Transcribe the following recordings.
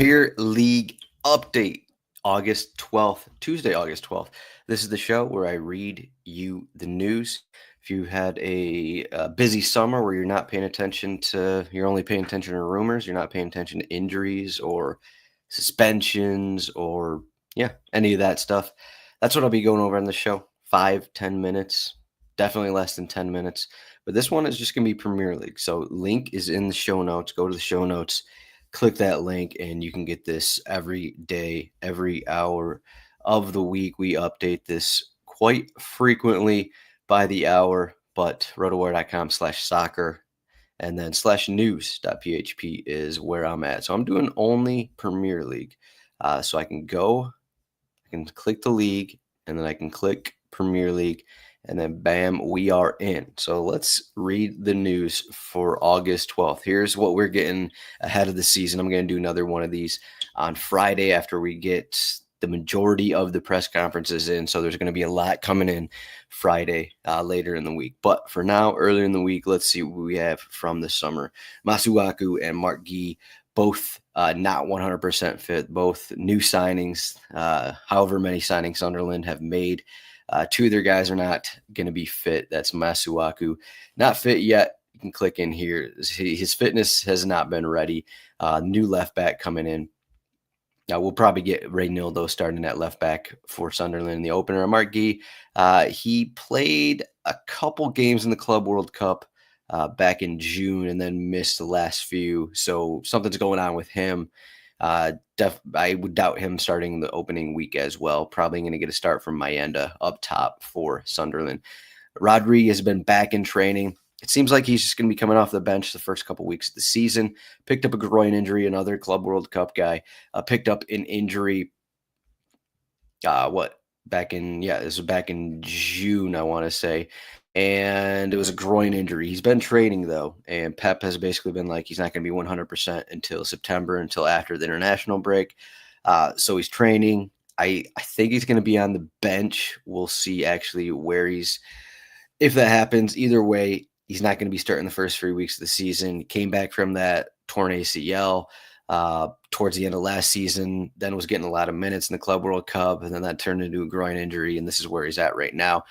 Premier League update, August 12th, Tuesday, August 12th. This is the show where I read you the news. If you had a busy summer where you're only paying attention to rumors, you're not paying attention to injuries or suspensions or, any of that stuff, that's what I'll be going over on the show. 5-10 minutes, definitely less than 10 minutes. But this one is just going to be Premier League. So link is in the show notes. Go to the show notes, click that link, and you can get this every day, every hour of the week. We update this quite frequently by the hour, but rotowire.com/soccer and then /news.php is where I'm at. So I'm doing only Premier League. So I can click the league, and then I can click Premier League, and then bam, we are in. So let's read the news for August 12th. Here's what we're getting ahead of the season. I'm going to do another one of these on Friday after we get the majority of the press conferences in. So there's going to be a lot coming in Friday later in the week. But for now, earlier in the week, let's see what we have from the summer. Masuaku and Mark Gee, both not 100% fit, both new signings, however many signings Sunderland have made. Two of their guys are not going to be fit. That's Masuaku. Not fit yet. You can click in here. His fitness has not been ready. New left back coming in. Now, we'll probably get Reynildo starting at left back for Sunderland in the opener. Mark Gee, he played a couple games in the Club World Cup back in June and then missed the last few. So something's going on with him. I would doubt him starting the opening week as well. Probably going to get a start from Mayenda up top for Sunderland. Rodri has been back in training. It seems like he's just going to be coming off the bench the first couple weeks of the season. Picked up a groin injury, another Club World Cup guy. Picked up an injury, this was back in June, I want to say. And it was a groin injury. He's been training, though, and Pep has basically been like he's not going to be 100% until September, until after the international break. So he's training. I think he's going to be on the bench. We'll see actually if that happens. Either way, he's not going to be starting the first 3 weeks of the season. He came back from that torn ACL towards the end of last season, then was getting a lot of minutes in the Club World Cup, and then that turned into a groin injury, and this is where he's at right now.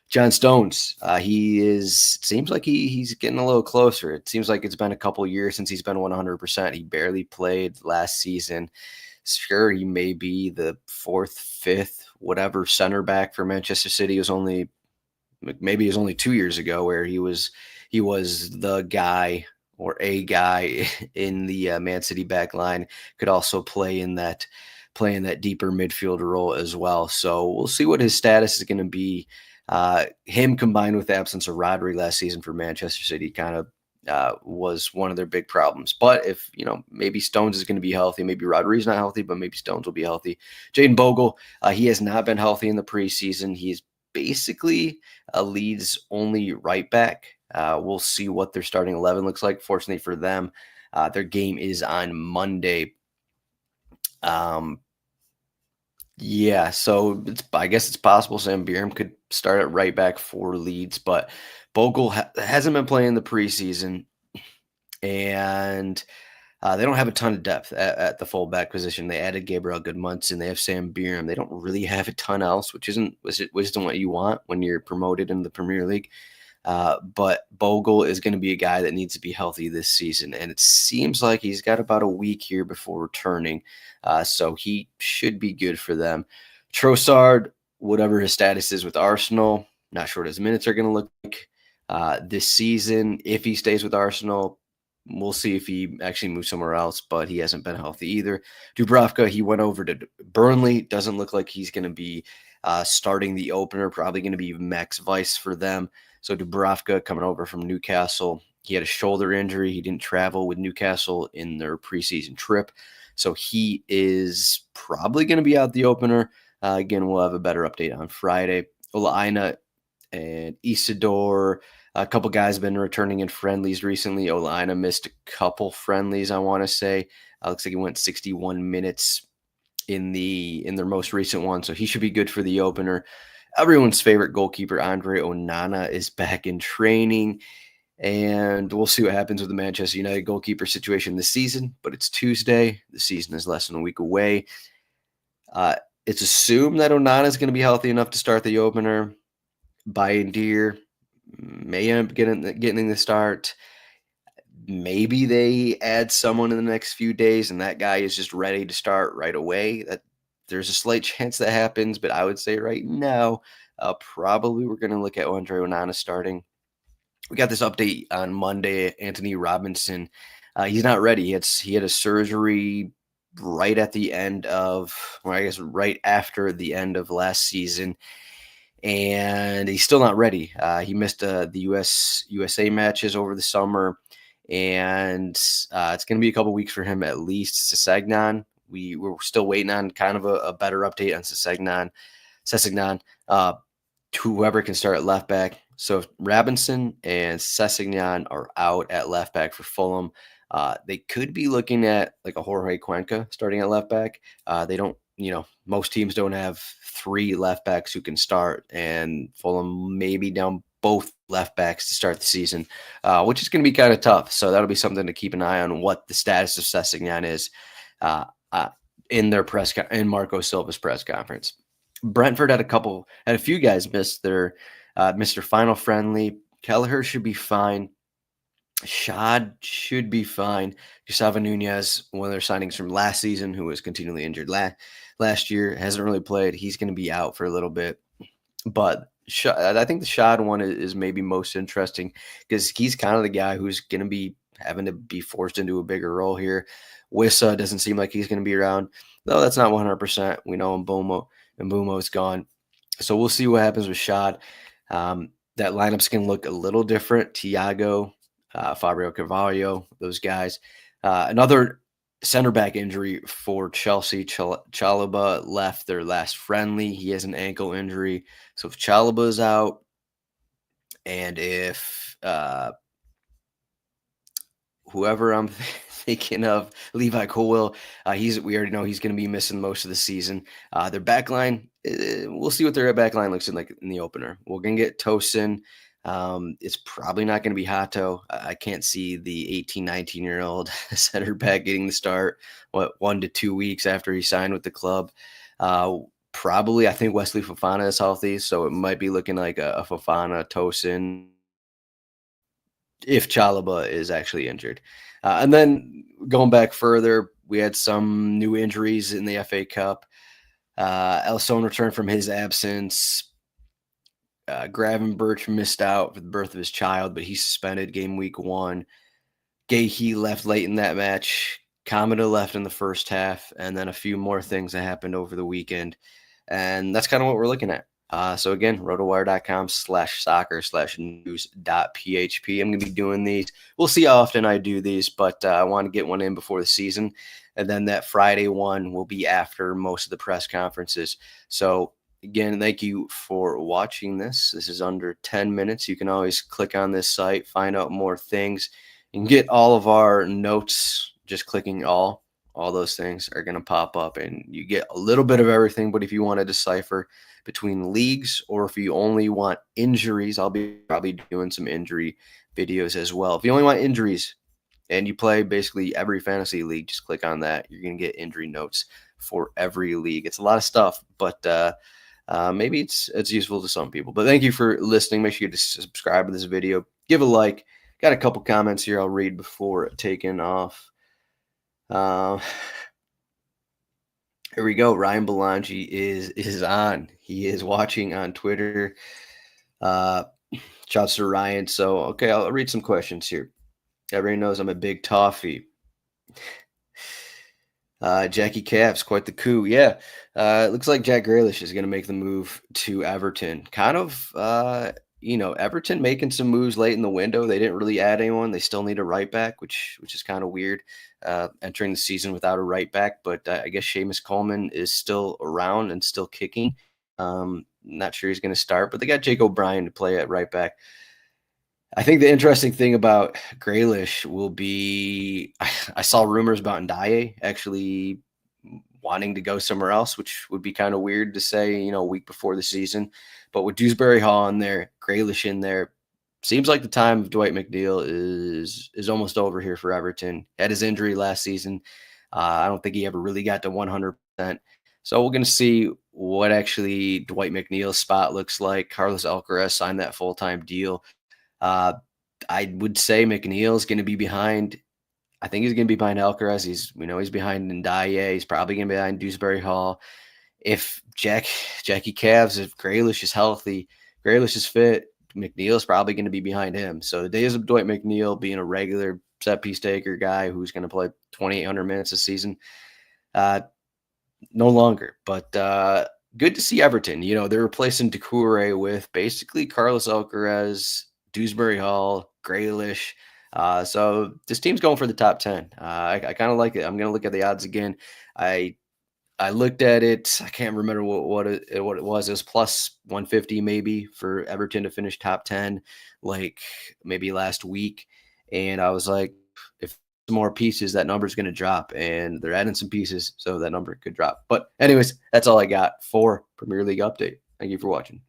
John Stones, seems like he's getting a little closer. It seems like it's been a couple years since he's been 100%. He barely played last season. Sure, he may be the fourth, fifth, whatever center back for Manchester City. Maybe it was only 2 years ago where he was the guy or a guy in the Man City back line. Could also play in that deeper midfield role as well. So we'll see what his status is going to be. Him combined with the absence of Rodri last season for Manchester City kind of was one of their big problems. But if, maybe Stones is going to be healthy, maybe Rodri's not healthy, but maybe Stones will be healthy. Jayden Bogle, he has not been healthy in the preseason. He's basically a Leeds only right back. We'll see what their starting 11 looks like. Fortunately for them, their game is on Monday. So I guess it's possible Sam Bierm could start at right back for Leeds, but Bogle hasn't been playing the preseason, and they don't have a ton of depth at the fullback position. They added Gabriel Goodmunson. They have Sam Bierm. They don't really have a ton else, which isn't what you want when you're promoted in the Premier League. But Bogle is going to be a guy that needs to be healthy this season, and it seems like he's got about a week here before returning, so he should be good for them. Trossard, whatever his status is with Arsenal, not sure what his minutes are going to look like this season. If he stays with Arsenal, we'll see if he actually moves somewhere else, but he hasn't been healthy either. Dubravka, he went over to Burnley. Doesn't look like he's going to be starting the opener, probably going to be Max Weiss for them. So Dubravka coming over from Newcastle. He had a shoulder injury. He didn't travel with Newcastle in their preseason trip. So he is probably going to be out the opener. Again, we'll have a better update on Friday. Ola Aina and Isidore, a couple guys have been returning in friendlies recently. Ola Aina missed a couple friendlies, I want to say. Looks like he went 61 minutes in their most recent one, so he should be good for the opener. Everyone's favorite goalkeeper, Andre Onana, is back in training. And we'll see what happens with the Manchester United goalkeeper situation this season. But it's Tuesday. The season is less than a week away. Uh, it's assumed that Onana is going to be healthy enough to start the opener. Bayern Deer may end up getting the start. Maybe they add someone in the next few days, and that guy is just ready to start right away. That there's a slight chance that happens, but I would say right now, probably we're going to look at Andre Onana starting. We got this update on Monday. Anthony Robinson, he's not ready. He had a surgery right at the end of, or I guess right after the end of last season, and he's still not ready. He missed the USA matches over the summer, and it's going to be a couple weeks for him at least. Sessegnon, we're still waiting on kind of a better update on Sessegnon. Whoever can start at left back. So if Robinson and Sessegnon are out at left back for Fulham, they could be looking at like a Jorge Cuenca starting at left back. They don't, most teams don't have three left backs who can start, and Fulham may be down both left backs to start the season, which is going to be kind of tough. So that'll be something to keep an eye on, what the status of Sessegnon is in their in Marco Silva's press conference. Brentford had a few guys miss their final friendly. Kelleher should be fine. Shad should be fine. Gustavo Nunez, one of their signings from last season, who was continually injured last year, hasn't really played. He's going to be out for a little bit. But I think the Shad one is maybe most interesting because he's kind of the guy who's going to be having to be forced into a bigger role here. Wissa doesn't seem like he's going to be around. No, that's not 100%. We know Mbumo's gone. So we'll see what happens with Shad. That lineup's going to look a little different. Thiago, Fabio Carvalho, those guys. Another center back injury for Chelsea. Chalobah left their last friendly. He has an ankle injury. So if Chalobah is out, and if whoever I'm thinking of, Levi Colwill, we already know he's going to be missing most of the season. Their back line, we'll see what their back line looks like in the opener. We're going to get Tosin. It's probably not going to be Hato. I can't see the 18, 19-year-old center back getting the start, 1 to 2 weeks after he signed with the club. Probably, I think Wesley Fofana is healthy, so it might be looking like a Fofana, Tosin, if Chalobah is actually injured. And then going back further, we had some new injuries in the FA Cup. Elson returned from his absence. Gravenberch missed out for the birth of his child, but he's suspended game week 1. Gahey left late in that match. Kamada left in the first half, and then a few more things that happened over the weekend. And that's kind of what we're looking at. So again, rotowire.com/soccer/news.php. I'm going to be doing these. We'll see how often I do these, but I want to get one in before the season. And then that Friday one will be after most of the press conferences. So again, thank you for watching this. This is under 10 minutes. You can always click on this site, find out more things. You can get all of our notes, just clicking all those things are going to pop up, and you get a little bit of everything. But if you want to decipher between leagues, or if you only want injuries, I'll be probably doing some injury videos as well. If you only want injuries and you play basically every fantasy league, just click on that. You're going to get injury notes for every league. It's a lot of stuff, but maybe it's useful to some people. But thank you for listening. Make sure you subscribe to this video. Give a like. Got a couple comments here I'll read before taking off. Here we go. Ryan Belangi is on. He is watching on Twitter. Shouts to Ryan. So, okay, I'll read some questions here. Everybody knows I'm a big toffee. Jackie Caps, quite the coup. Yeah, it looks like Jack Grealish is going to make the move to Everton. Kind of, Everton making some moves late in the window. They didn't really add anyone. They still need a right back, which is kind of weird, entering the season without a right back. But I guess Seamus Coleman is still around and still kicking. Not sure he's going to start, but they got Jake O'Brien to play at right back. I think the interesting thing about Grealish will be, I saw rumors about Ndiaye actually wanting to go somewhere else, which would be kind of weird to say, a week before the season. But with Dewsbury Hall in there, Grealish in there, seems like the time of Dwight McNeil is almost over here for Everton. Had his injury last season. I don't think he ever really got to 100%. So we're going to see what actually Dwight McNeil's spot looks like. Carlos Alcaraz signed that full-time deal. Uh, I would say McNeil is going to be behind. I think he's going to be behind Alcaraz. He's behind Ndiaye. He's probably going to be behind Dewsbury Hall. If Jackie Cavs, if Grealish is healthy, Grealish is fit, McNeil's probably going to be behind him. So the days of Dwight McNeil being a regular set piece taker guy who's going to play 2,800 minutes a season, uh, no longer. But good to see Everton. They're replacing Doucouré with basically Carlos Alcaraz, Dewsbury Hall, Grealish. So this team's going for the top 10. I kind of like it. I'm going to look at the odds again. I looked at it. I can't remember what it was. It was plus 150 maybe for Everton to finish top 10, like maybe last week. And I was like, if more pieces, that number is going to drop. And they're adding some pieces, so that number could drop. But anyways, that's all I got for Premier League update. Thank you for watching.